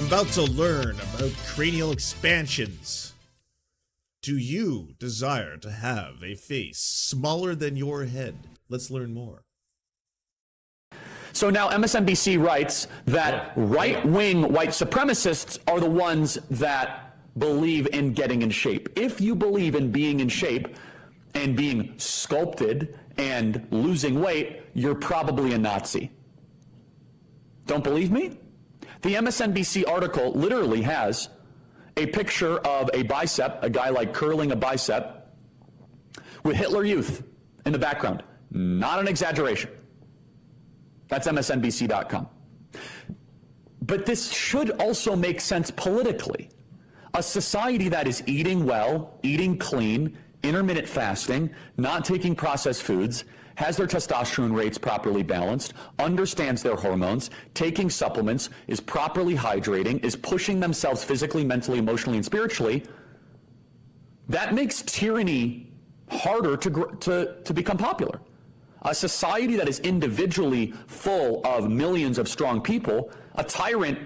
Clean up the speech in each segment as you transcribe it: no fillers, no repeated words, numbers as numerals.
about to learn about cranial expansions. Do you desire to have a face smaller than your head? Let's learn more. So now MSNBC writes that right-wing white supremacists are the ones that believe in getting in shape. If you believe in being in shape and being sculpted and losing weight, you're probably a Nazi. Don't believe me? The MSNBC article literally has a picture of a bicep, a guy like curling a bicep, with Hitler Youth in the background. Not an exaggeration. That's MSNBC.com. But this should also make sense politically. A society that is eating well, eating clean, intermittent fasting, not taking processed foods, has their testosterone rates properly balanced, understands their hormones, taking supplements, is properly hydrating, is pushing themselves physically, mentally, emotionally, and spiritually, that makes tyranny harder to become popular. A society that is individually full of millions of strong people, a tyrant,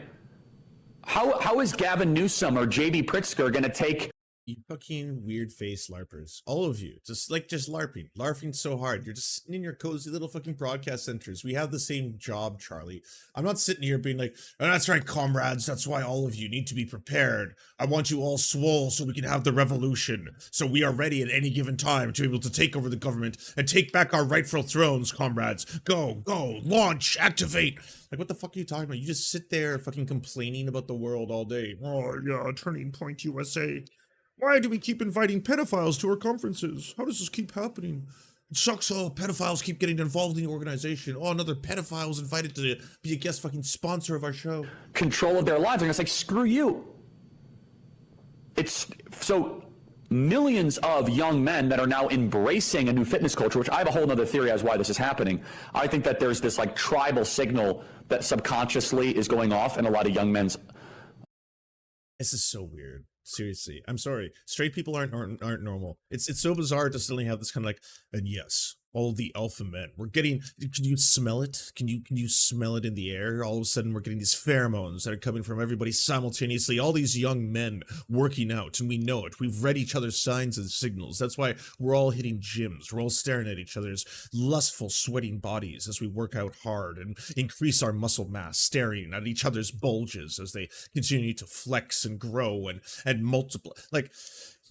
how is Gavin Newsom or J.B. Pritzker going to take? You fucking weird face LARPers. All of you. Just LARPing. LARPing so hard. You're just sitting in your cozy little fucking broadcast centers. We have the same job, Charlie. I'm not sitting here being like, oh, that's right, comrades. That's why all of you need to be prepared. I want you all swole so we can have the revolution. So we are ready at any given time to be able to take over the government and take back our rightful thrones, comrades. Go, launch, activate. Like, what the fuck are you talking about? You just sit there fucking complaining about the world all day. Oh, yeah, Turning Point USA. Why do we keep inviting pedophiles to our conferences? How does this keep happening? It sucks. Oh, pedophiles keep getting involved in the organization. Oh, another pedophile was invited to be a guest fucking sponsor of our show. Control of their lives. And it's like, screw you. It's so millions of young men that are now embracing a new fitness culture, which I have a whole other theory as why this is happening. I think that there's this like tribal signal that subconsciously is going off in a lot of young men's. This is so weird. Seriously, I'm sorry. Straight people aren't normal. It's so bizarre to suddenly have this kind of like, and yes, all the alpha men. We're getting. Can you smell it? Can you smell it in the air? All of a sudden, we're getting these pheromones that are coming from everybody simultaneously. All these young men working out, and we know it. We've read each other's signs and signals. That's why we're all hitting gyms. We're all staring at each other's lustful, sweating bodies as we work out hard and increase our muscle mass, staring at each other's bulges as they continue to flex and grow and multiply. Like,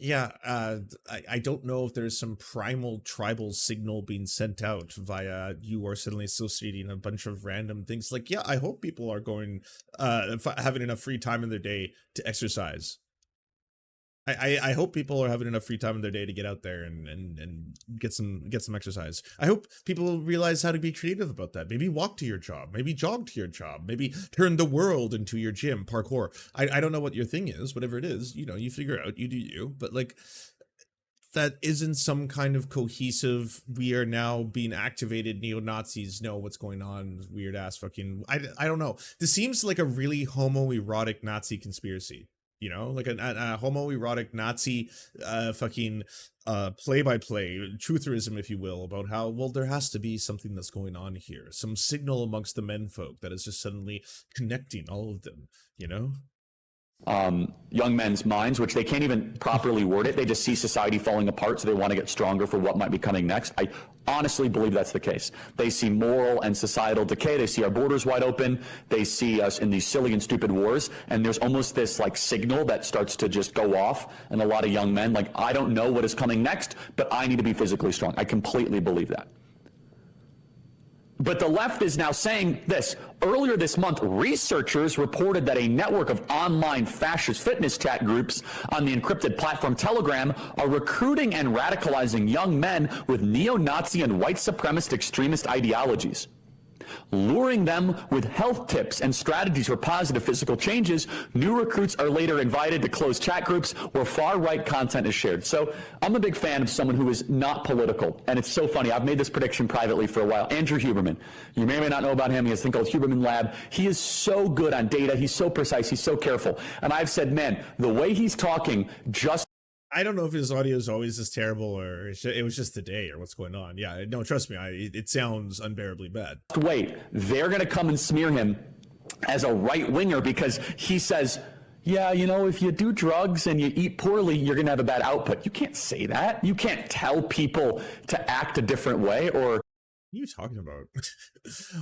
yeah, I don't know if there's some primal tribal signal being sent out via you are suddenly associating a bunch of random things. Like, yeah, I hope people are going, having enough free time in their day to exercise. I hope people are having enough free time in their day to get out there and get some exercise. I hope people realize how to be creative about that. Maybe walk to your job, maybe jog to your job, maybe turn the world into your gym, parkour. I don't know what your thing is, whatever it is, you know, you figure out, you do you, but like that isn't some kind of cohesive, we are now being activated, neo-Nazis know what's going on, weird ass fucking, I don't know. This seems like a really homoerotic Nazi conspiracy. You know, like a homoerotic Nazi fucking play-by-play, trutherism, if you will, about how, well, there has to be something that's going on here. Some signal amongst the menfolk that is just suddenly connecting all of them, you know? Young men's minds, which they can't even properly word it. They just see society falling apart, so they want to get stronger for what might be coming next. I honestly believe that's the case. They see moral and societal decay. They see our borders wide open. They see us in these silly and stupid wars. And there's almost this like signal that starts to just go off. And a lot of young men, like, I don't know what is coming next, but I need to be physically strong. I completely believe that. But the left is now saying this. Earlier this month, researchers reported that a network of online fascist fitness chat groups on the encrypted platform Telegram are recruiting and radicalizing young men with neo-Nazi and white supremacist extremist ideologies. Luring them with health tips and strategies for positive physical changes, new recruits are later invited to closed chat groups where far-right content is shared. So I'm a big fan of someone who is not political, and it's so funny. I've made this prediction privately for a while. Andrew Huberman. You may or may not know about him. He has a thing called Huberman Lab. He is so good on data. He's so precise. He's so careful. And I've said, man, the way he's talking just... I don't know if his audio is always this terrible or it was just the day or what's going on. Yeah, no, trust me, it sounds unbearably bad. Wait, they're going to come and smear him as a right-winger because he says, yeah, you know, if you do drugs and you eat poorly, you're going to have a bad output. You can't say that. You can't tell people to act a different way. Or what are you talking about?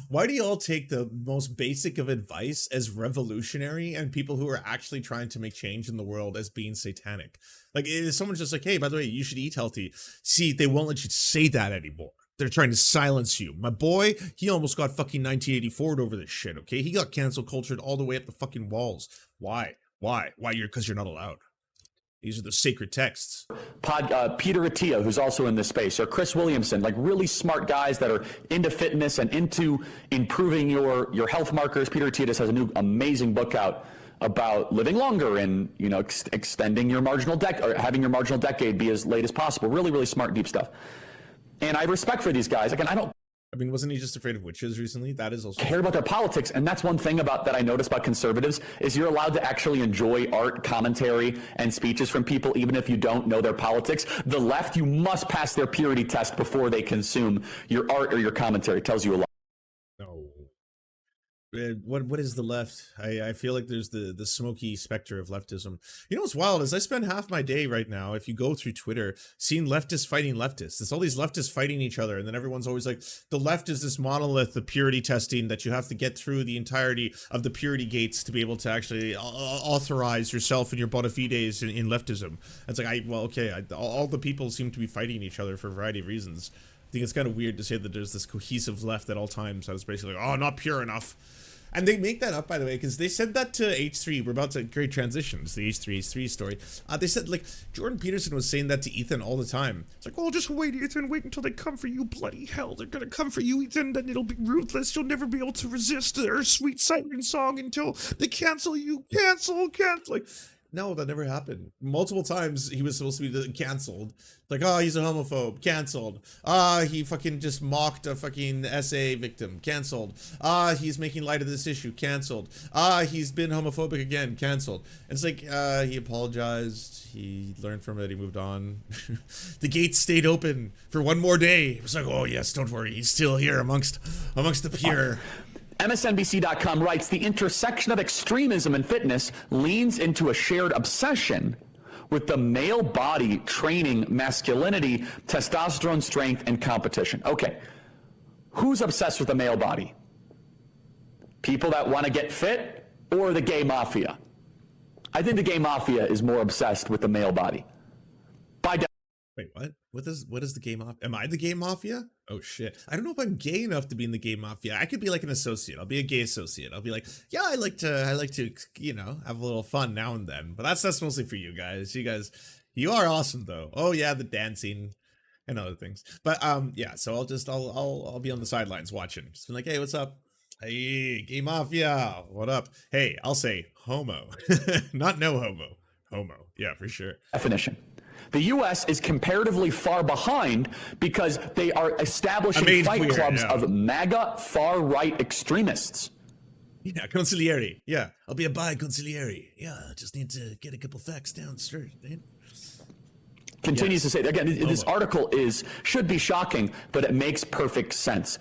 Why do you all take the most basic of advice as revolutionary and people who are actually trying to make change in the world as being satanic? Like, if someone's just like, hey, by the way, you should eat healthy. See, they won't let you say that anymore. They're trying to silence you. My boy, he almost got fucking 1984'd over this shit, okay? He got cancel cultured all the way up the fucking walls. Why? Why? Because you're not allowed. These are the sacred texts. Peter Attia, who's also in this space, or Chris Williamson, like really smart guys that are into fitness and into improving your health markers. Peter Attia just has a new amazing book out about living longer and, you know, extending your marginal or having your marginal decade be as late as possible. Really, really smart, deep stuff. And I have respect for these guys. Again, I mean, wasn't he just afraid of witches recently? That is also care about their politics. And that's one thing that I notice about conservatives is you're allowed to actually enjoy art, commentary, and speeches from people, even if you don't know their politics. The left, you must pass their purity test before they consume your art or your commentary. It tells you a lot. No. What is the left? I feel like there's the smoky specter of leftism. You know what's wild is I spend half my day right now, if you go through Twitter, seeing leftists fighting leftists. It's all these leftists fighting each other, and then everyone's always like, the left is this monolith of purity testing that you have to get through the entirety of the purity gates to be able to actually authorize yourself and your bona fides in leftism. It's like, all the people seem to be fighting each other for a variety of reasons. I think it's kind of weird to say that there's this cohesive left at all times that is basically like, oh, not pure enough. And they make that up, by the way, because they said that to H3. We're about to great transitions, the H3 story. They said, like, Jordan Peterson was saying that to Ethan all the time. It's like, oh, just wait, Ethan, wait until they come for you, bloody hell. They're gonna come for you, Ethan, then it'll be ruthless. You'll never be able to resist their sweet siren song until they cancel you. Cancel. Like, no, that never happened. Multiple times he was supposed to be canceled. Like, oh, he's a homophobe. Canceled. He fucking just mocked a fucking SA victim. Canceled. He's making light of this issue. Canceled. He's been homophobic again. Canceled. And it's like, he apologized. He learned from it. He moved on. The gates stayed open for one more day. It was like, oh yes, don't worry. He's still here amongst the pure. MSNBC.com writes, the intersection of extremism and fitness leans into a shared obsession with the male body training masculinity, testosterone strength, and competition. Okay, who's obsessed with the male body? People that want to get fit or the gay mafia? I think the gay mafia is more obsessed with the male body. Wait, what? What is the gay mafia? Am I the gay mafia? Oh shit. I don't know if I'm gay enough to be in the gay mafia. I could be like an associate. I'll be a gay associate. I'll be like, yeah, I like to, you know, have a little fun now and then. But that's mostly for you guys. You are awesome though. Oh yeah, the dancing and other things. But yeah, so I'll be on the sidelines watching. Just be like, hey, what's up? Hey, gay mafia, what up? Hey, I'll say homo. Not no homo. Homo. Yeah, for sure. Definition. The U.S. is comparatively far behind because they are establishing fight clubs of MAGA far-right extremists. Yeah, consigliere. Yeah, I'll be a bi-consigliere. Yeah, just need to get a couple facts down straight. Continues to say, again, this article should be shocking, but it makes perfect sense.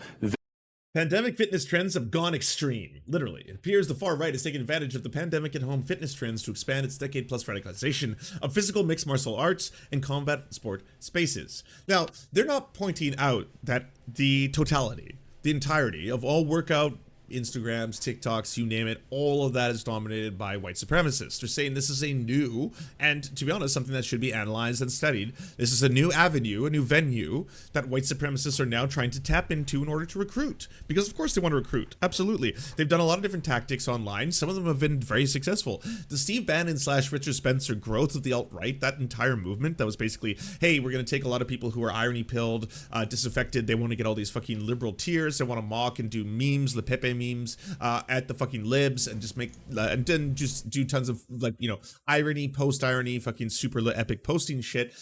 Pandemic fitness trends have gone extreme. Literally, it appears the far right is taking advantage of the pandemic at home fitness trends to expand its decade-plus radicalization of physical mixed martial arts and combat sport spaces. Now, they're not pointing out that the totality, the entirety of all workout Instagrams, TikToks, you name it, all of that is dominated by white supremacists. They're saying this is a new, and to be honest, something that should be analyzed and studied. This is a new avenue, a new venue that white supremacists are now trying to tap into in order to recruit. Because of course they want to recruit. Absolutely. They've done a lot of different tactics online. Some of them have been very successful. The Steve Bannon / Richard Spencer growth of the alt-right, that entire movement that was basically, hey, we're going to take a lot of people who are irony-pilled, disaffected, they want to get all these fucking liberal tears, they want to mock and do memes, the Pepe memes at the fucking libs and just make and then just do tons of, like, you know, irony, post-irony, fucking super epic posting shit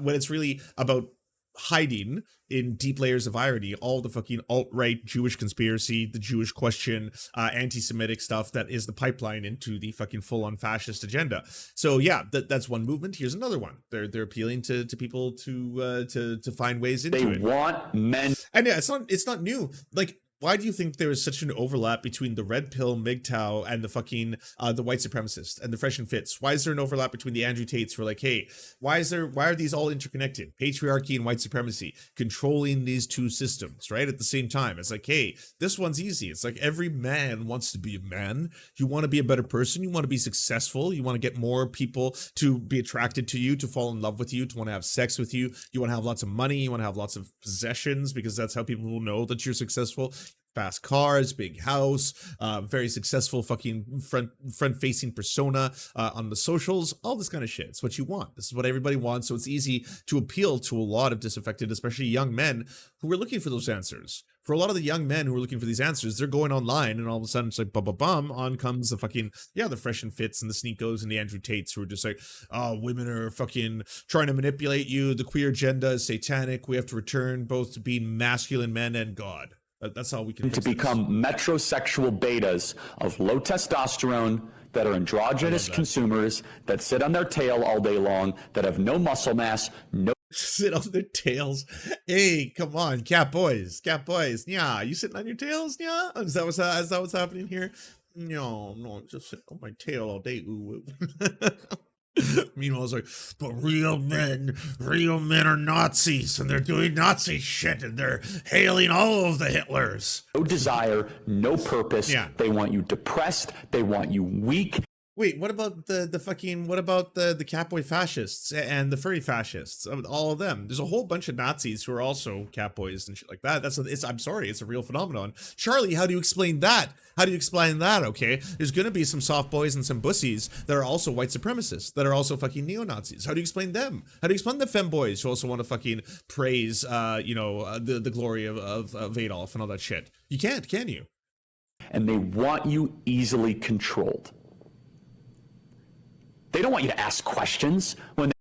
when it's really about hiding in deep layers of irony all the fucking alt-right Jewish conspiracy, the Jewish question, anti-Semitic stuff that is the pipeline into the fucking full-on fascist agenda. So yeah, that's one movement. Here's another one. They're appealing to people to find ways into it. They want men, and yeah, it's not new. Like, why do you think there is such an overlap between the red pill MGTOW and the fucking the white supremacist and the fresh and fits? Why is there an overlap between the Andrew Tates who are like, hey, why are these all interconnected? Patriarchy and white supremacy controlling these two systems, right? At the same time, it's like, hey, this one's easy. It's like every man wants to be a man. You want to be a better person. You want to be successful. You want to get more people to be attracted to you, to fall in love with you, to want to have sex with you. You want to have lots of money. You want to have lots of possessions because that's how people will know that you're successful. Fast cars, big house, very successful fucking front-facing persona on the socials, all this kind of shit. It's what you want. This is what everybody wants, so it's easy to appeal to a lot of disaffected, especially young men who are looking for those answers. For a lot of the young men who are looking for these answers, they're going online and all of a sudden it's like, bum, on comes the fucking, the fresh and fits and the sneakos and the Andrew Tates who are just like, oh, women are fucking trying to manipulate you. The queer agenda is satanic. We have to return both to being masculine men and God. That's how we can to become metrosexual betas of low testosterone that are androgynous consumers that sit on their tail all day long, that have no muscle mass, no sit on their tails. Hey, come on, cat boys. Yeah, you sitting on your tails? Yeah, is that what's happening here? No, I'm just sitting on my tail all day. Ooh. Meanwhile, it's like, but real men are Nazis, and they're doing Nazi shit, and they're hailing all of the Hitlers. No desire, no purpose. Yeah. They want you depressed. They want you weak. Wait, what about the catboy fascists and the furry fascists? All of them. There's a whole bunch of Nazis who are also catboys and shit like that. I'm sorry, it's a real phenomenon. Charlie, how do you explain that? Okay, there's gonna be some soft boys and some bussies that are also white supremacists, that are also fucking neo-Nazis. How do you explain them? How do you explain the femboys who also want to fucking praise, the glory of Adolf and all that shit? You can't, can you? And they want you easily controlled. They don't want you to ask questions when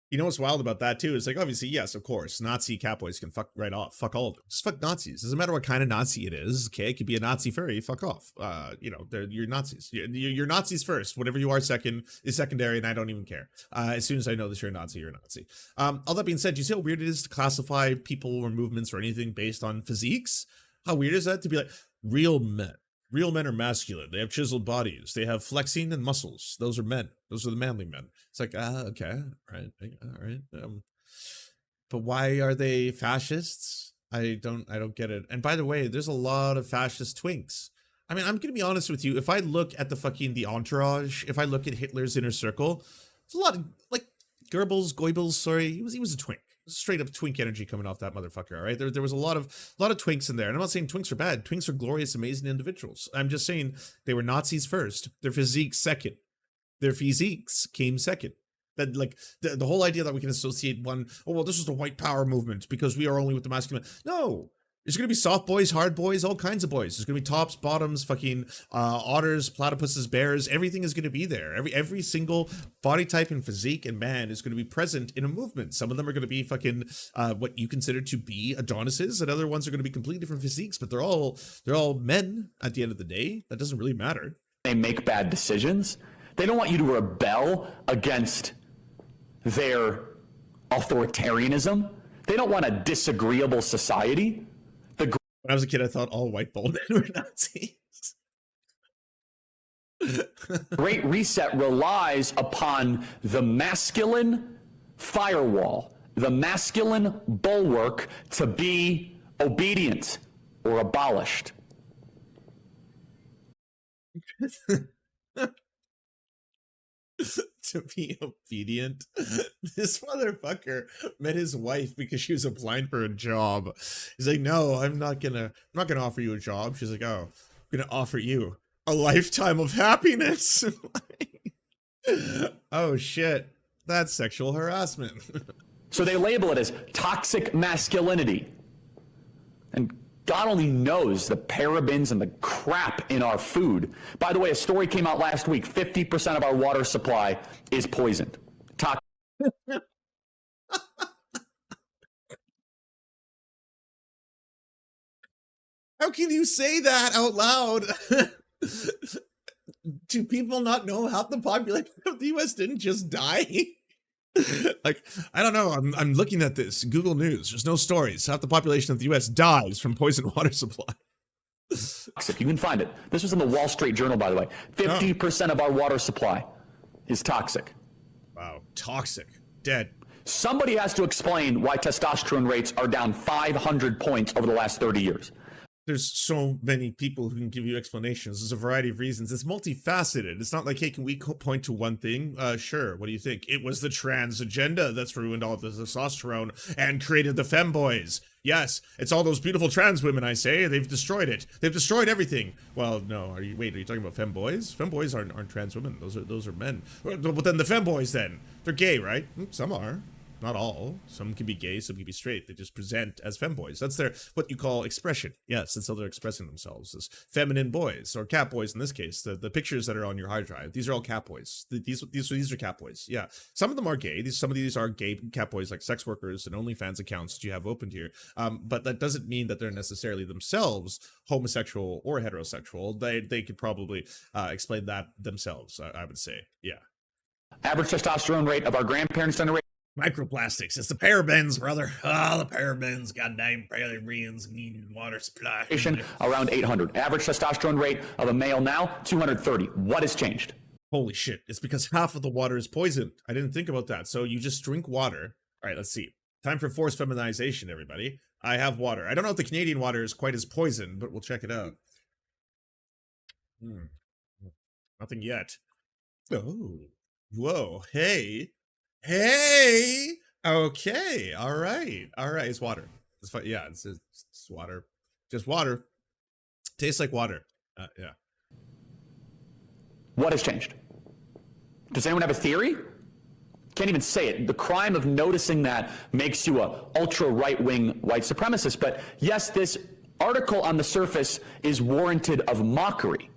you know what's wild about that too? It's like, obviously, yes, of course, Nazi catboys can fuck right off. Fuck all of them. Just fuck Nazis. Doesn't matter what kind of Nazi it is. Okay, it could be a Nazi furry. Fuck off. You're Nazis. You're Nazis first. Whatever you are second is secondary, and I don't even care. As soon as I know that you're a Nazi, you're a Nazi. All that being said, do you see how weird it is to classify people or movements or anything based on physiques? How weird is that to be like, real men? Real men are masculine. They have chiseled bodies. They have flexing and muscles. Those are men. Those are the manly men. It's like, okay, all right. But why are they fascists? I don't get it. And by the way, there's a lot of fascist twinks. I mean, I'm gonna be honest with you. If I look at the entourage, if I look at Hitler's inner circle, there's a lot of like Goebbels. Sorry, he was a twink. Straight up twink energy coming off that motherfucker. All right, there was a lot of twinks in there, and I'm not saying twinks are bad. Twinks are glorious, amazing individuals. I'm just saying they were Nazis first. Their physiques second. Their physiques came second. That like the whole idea that we can associate one. Oh well, this is the white power movement because we are only with the masculine. No. There's gonna be soft boys, hard boys, all kinds of boys. There's gonna be tops, bottoms, fucking otters, platypuses, bears. Everything is gonna be there. Every single body type and physique and man is gonna be present in a movement. Some of them are gonna be fucking what you consider to be Adonises, and other ones are gonna be completely different physiques. But they're all men at the end of the day. That doesn't really matter. They make bad decisions. They don't want you to rebel against their authoritarianism. They don't want a disagreeable society. When I was a kid, I thought all white bald men were Nazis. Great Reset relies upon the masculine firewall, the masculine bulwark to be obedient or abolished. To be obedient. This motherfucker met his wife because she was applying for a job. He's like, no, I'm not gonna offer you a job. She's like, oh, I'm gonna offer you a lifetime of happiness. Oh shit, that's sexual harassment. So they label it as toxic masculinity. And God only knows the parabens and the crap in our food. By the way, a story came out last week. 50% of our water supply is poisoned. How can you say that out loud? Do people not know half the population of the US didn't just die? Like, I don't know. I'm looking at this Google News. There's no stories. Half the population of the US dies from poisoned water supply. Toxic. You can find it. This was in the Wall Street Journal, by the way. 50% of our water supply is toxic. Wow. Toxic. Dead. Somebody has to explain why testosterone rates are down 500 points over the last 30 years. There's so many people who can give you explanations. There's a variety of reasons. It's multifaceted. It's not like, hey, can we point to one thing? Sure. What do you think? It was the trans agenda that's ruined all the testosterone and created the femboys. Yes, it's all those beautiful trans women, I say. They've destroyed it. They've destroyed everything. Well, no. Are you talking about femboys? Femboys aren't trans women. Those are men. But then the femboys, then they're gay, right? Some are. Not all. Some can be gay, some can be straight. They just present as femboys. That's their, what you call expression. Yes, that's how they're expressing themselves, as feminine boys, or cat boys in this case. The pictures that are on your hard drive, these are all cat boys. These are cat boys. Yeah. Some of them are gay. Some of these are gay cat boys, like sex workers and OnlyFans accounts that you have opened here. But that doesn't mean that they're necessarily themselves homosexual or heterosexual. They could probably explain that themselves, I would say. Yeah. Average testosterone rate of our grandparents' generation. Microplastics. It's the parabens, brother. Ah, the parabens. Goddamn parabens. Water supply. Around 800. Average testosterone rate of a male now, 230. What has changed? Holy shit. It's because half of the water is poisoned. I didn't think about that. So you just drink water. All right, let's see. Time for forced feminization, everybody. I have water. I don't know if the Canadian water is quite as poisoned, but we'll check it out. Nothing yet. Oh. Whoa. Hey. Hey. Okay. All right. It's water. It's fine. Yeah. It's water. Just water. Tastes like water. Yeah. What has changed? Does anyone have a theory? Can't even say it. The crime of noticing that makes you a ultra right-wing white supremacist. But yes, this article on the surface is warranted of mockery.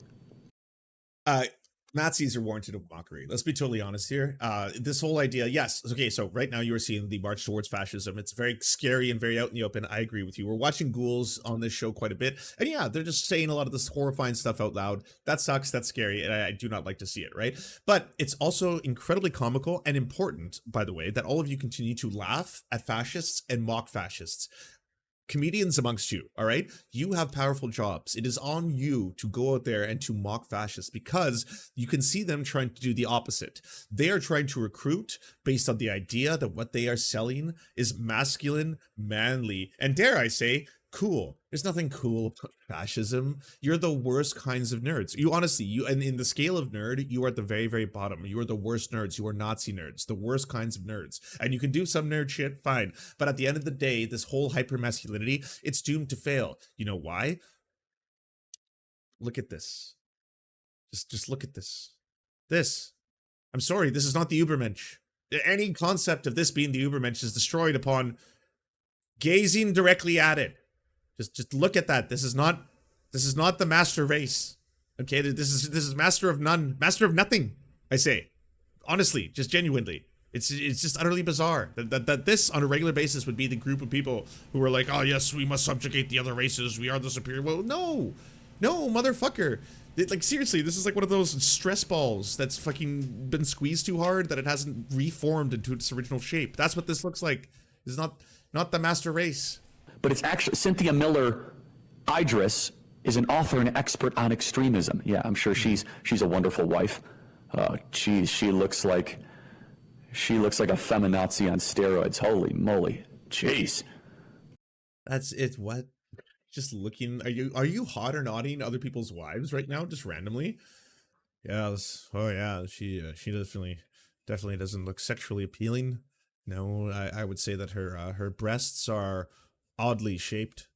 Nazis are warranted of mockery. Let's be totally honest here. This whole idea, yes. Okay, so right now you are seeing the march towards fascism. It's very scary and very out in the open. I agree with you. We're watching ghouls on this show quite a bit. And yeah, they're just saying a lot of this horrifying stuff out loud. That sucks. That's scary. And I do not like to see it, right? But it's also incredibly comical and important, by the way, that all of you continue to laugh at fascists and mock fascists. Comedians amongst you, all right? You have powerful jobs. It is on you to go out there and to mock fascists because you can see them trying to do the opposite. They are trying to recruit based on the idea that what they are selling is masculine, manly, and dare I say, cool. There's nothing cool about fascism. You're the worst kinds of nerds. You honestly, and in the scale of nerd, you are at the very, very bottom. You are the worst nerds. You are Nazi nerds, the worst kinds of nerds. And you can do some nerd shit, fine. But at the end of the day, this whole hyper-masculinity, it's doomed to fail. You know why? Look at this. Just look at this. This. I'm sorry, this is not the Übermensch. Any concept of this being the Übermensch is destroyed upon gazing directly at it. Just look at that. This is not the master race. Okay, this is master of none, master of nothing. I say, honestly, just genuinely, it's just utterly bizarre that this on a regular basis would be the group of people who are like, oh yes, we must subjugate the other races. We are the superior. Well, no, motherfucker. Like seriously, this is like one of those stress balls that's fucking been squeezed too hard that it hasn't reformed into its original shape. That's what this looks like. It's not the master race. But it's actually Cynthia Miller Idris is an author and expert on extremism. Yeah, I'm sure she's a wonderful wife. Geez, she looks like a feminazi on steroids. Holy moly. Jeez. That's it. What? Just looking. Are you hot or nodding other people's wives right now, just randomly? Yeah. Oh yeah. She definitely doesn't look sexually appealing. No, I would say that her breasts are oddly shaped,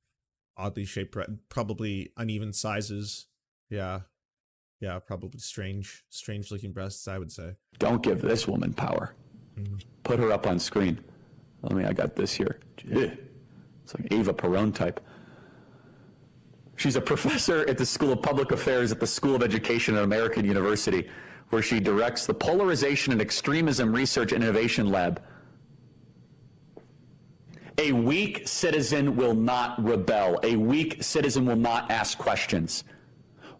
probably uneven sizes. Yeah, probably strange looking breasts, I would say. Don't give this woman power. Put her up on screen. I got this here. It's like Eva Perón type. She's a professor at the School of Public Affairs at the School of Education at American University, where she directs the Polarization and Extremism Research and Innovation Lab. A weak citizen will not rebel. A weak citizen will not ask questions.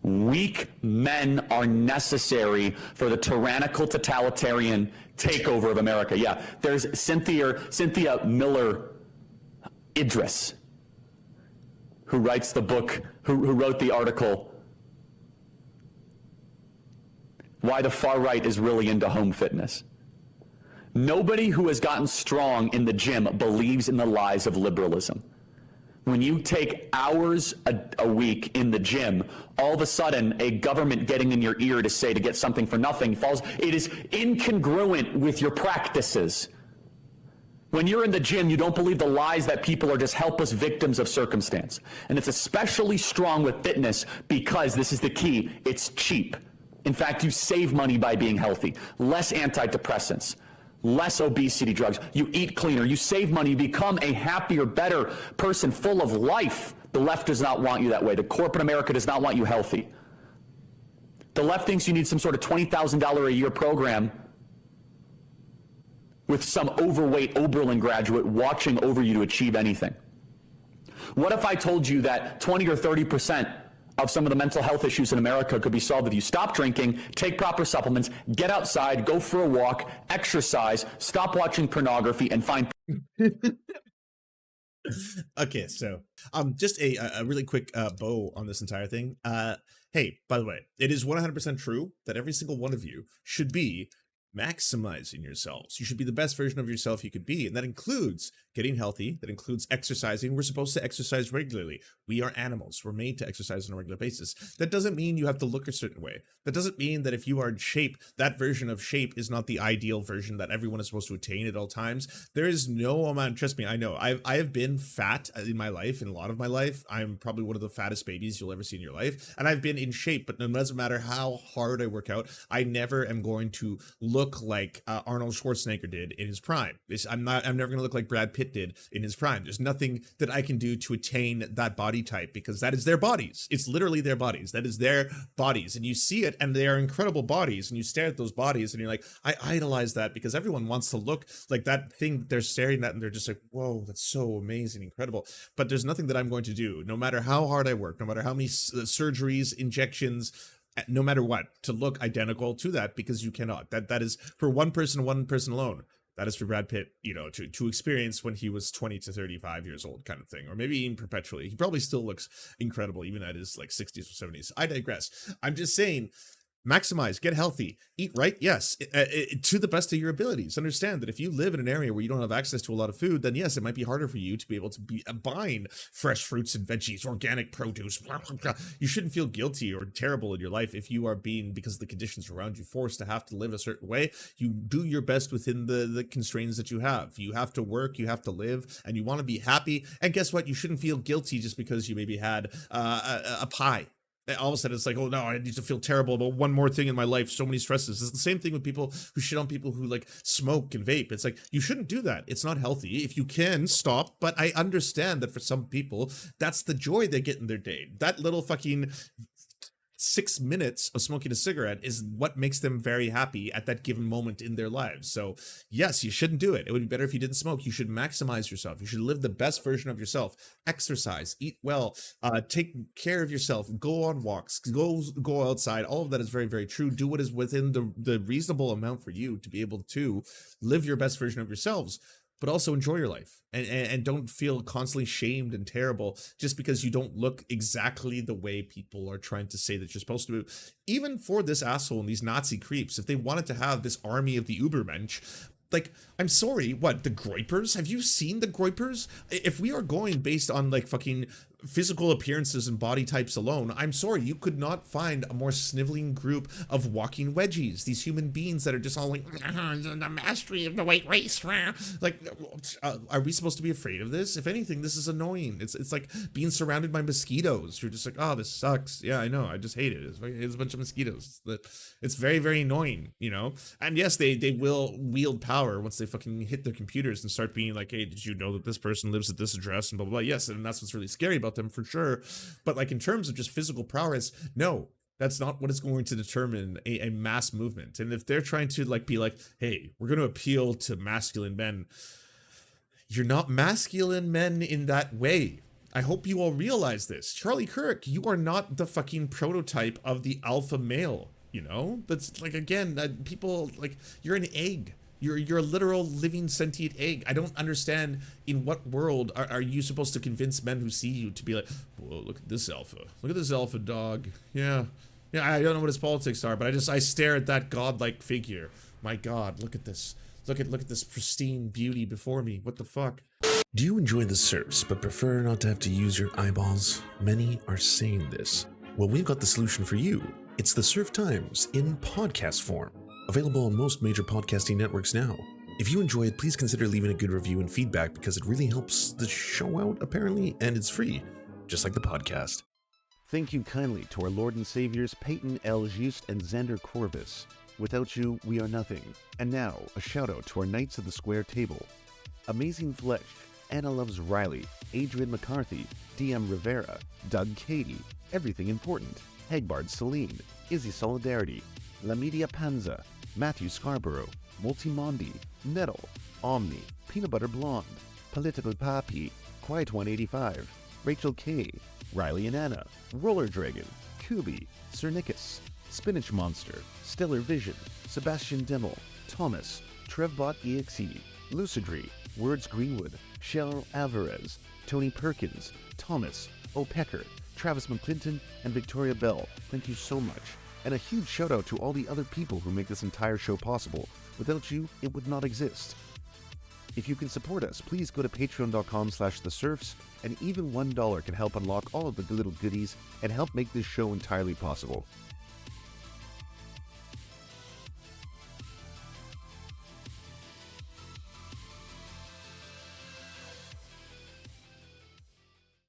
Weak men are necessary for the tyrannical, totalitarian takeover of America. Yeah, there's Cynthia Miller Idris, who writes the book, who wrote the article, Why the Far Right is Really into Home Fitness. Nobody who has gotten strong in the gym believes in the lies of liberalism. When you take hours a week in the gym, all of a sudden a government getting in your ear to say to get something for nothing falls. It is incongruent with your practices. When you're in the gym, you don't believe the lies that people are just helpless victims of circumstance. And it's especially strong with fitness because this is the key, it's cheap. In fact, you save money by being healthy. Less antidepressants, less obesity drugs. You eat cleaner, you save money, you become a happier, better person full of life. The left does not want you that way. The corporate America does not want you healthy. The left thinks you need some sort of $20,000 a year program with some overweight Oberlin graduate watching over you to achieve anything. What if I told you that 20 or 30% of some of the mental health issues in America could be solved if you stop drinking, take proper supplements, get outside, go for a walk, exercise, stop watching pornography, and find... Okay, so just a really quick bow on this entire thing. Hey, by the way, it is 100% true that every single one of you should be maximizing yourselves. You should be the best version of yourself you could be, and that includes getting healthy, that includes exercising. We're supposed to exercise regularly. We are animals. We're made to exercise on a regular basis. That doesn't mean you have to look a certain way. That doesn't mean that if you are in shape, that version of shape is not the ideal version that everyone is supposed to attain at all times. There is no amount, trust me, I know. I have been fat in my life, in a lot of my life. I'm probably one of the fattest babies you'll ever see in your life. And I've been in shape, but it doesn't matter how hard I work out, I never am going to look like Arnold Schwarzenegger did in his prime. I'm never going to look like Brad Pitt did in his prime. There's nothing that I can do to attain that body type because that is their bodies. It's literally their bodies. That is their bodies. And you see it and they are incredible bodies. And you stare at those bodies and you're like, I idolize that because everyone wants to look like that thing that they're staring at and they're just like, whoa, that's so amazing, incredible. But there's nothing that I'm going to do, no matter how hard I work, no matter how many surgeries, injections, no matter what, to look identical to that, because you cannot. That is for one person alone. That is for Brad Pitt, you know, to experience when he was 20 to 35 years old kind of thing, or maybe even perpetually. He probably still looks incredible even at his like 60s or 70s. I digress. I'm just saying, maximize, get healthy, eat right, yes, to the best of your abilities. Understand that if you live in an area where you don't have access to a lot of food, then yes, it might be harder for you to be able to be buying fresh fruits and veggies, organic produce. Blah, blah, blah. You shouldn't feel guilty or terrible in your life if you are being, because of the conditions around you, forced to have to live a certain way. You do your best within the constraints that you have. You have to work, you have to live, and you want to be happy. And guess what? You shouldn't feel guilty just because you maybe had a pie. All of a sudden it's like, oh no, I need to feel terrible about one more thing in my life, so many stresses. It's the same thing with people who shit on people who like smoke and vape. It's like, you shouldn't do that. It's not healthy. If you can, stop. But I understand that for some people, that's the joy they get in their day. That little fucking 6 minutes of smoking a cigarette is what makes them very happy at that given moment in their lives. So yes, you shouldn't do it. It would be better if you didn't smoke. You should maximize yourself. You should live the best version of yourself. Exercise, eat well, take care of yourself, go on walks, go outside. All of that is very, very true. Do what is within the reasonable amount for you to be able to live your best version of yourselves, but also enjoy your life and don't feel constantly shamed and terrible just because you don't look exactly the way people are trying to say that you're supposed to. Even for this asshole and these Nazi creeps, if they wanted to have this army of the Ubermensch, like, I'm sorry, what, the Groypers? Have you seen the Groypers? If we are going based on like fucking physical appearances and body types alone, I'm sorry, you could not find a more sniveling group of walking wedgies. These human beings that are just all like, the mastery of the white race. Like, are we supposed to be afraid of this? If anything, this is annoying. It's like being surrounded by mosquitoes. You're just like, oh, this sucks. Yeah, I know. I just hate it. It's a bunch of mosquitoes. It's very, very annoying, you know? And yes, they will wield power once they fucking hit their computers and start being like, hey, did you know that this person lives at this address and blah, blah, blah. Yes, and that's what's really scary about them for sure. But like in terms of just physical prowess, no, that's not what is going to determine a mass movement. And if they're trying to like be like, hey, we're going to appeal to masculine men, you're not masculine men in that way. I hope you all realize this. Charlie Kirk, you are not the fucking prototype of the alpha male, you know? That's like, again, that people like, you're an egg. You're a literal living sentient egg. I don't understand in what world are you supposed to convince men who see you to be like, whoa, look at this alpha. Look at this alpha dog. Yeah. Yeah, I don't know what his politics are, but I stare at that godlike figure. My God, look at this. Look at this pristine beauty before me. What the fuck? Do you enjoy the Serfs but prefer not to have to use your eyeballs? Many are saying this. Well, we've got the solution for you. It's the Serf Times in podcast form. Available on most major podcasting networks now. If you enjoy it, please consider leaving a good review and feedback because it really helps the show out, apparently, and it's free, just like the podcast. Thank you kindly to our Lord and Saviors Peyton L. Just and Xander Corvus. Without you, we are nothing. And now, a shout out to our Knights of the Square Table. Amazing Flesh, Anna Loves Riley, Adrian McCarthy, DM Rivera, Doug Cady, Everything Important, Hegbard Celine, Izzy Solidarity, La Media Panza, Matthew Scarborough, Multimondi, Nettle, Omni, Peanut Butter Blonde, Political Papi, Quiet 185, Rachel K, Riley and Anna, Roller Dragon, Kubi, Cernicus, Spinach Monster, Stellar Vision, Sebastian Dimmel, Thomas, Trevbot EXE, Lucidry, Words Greenwood, Cheryl Alvarez, Tony Perkins, Thomas, O'Pecker, Travis McClinton, and Victoria Bell. Thank you so much. And a huge shout out to all the other people who make this entire show possible. Without you, it would not exist. If you can support us, please go to patreon.com/theserfs, and even $1 can help unlock all of the little goodies and help make this show entirely possible.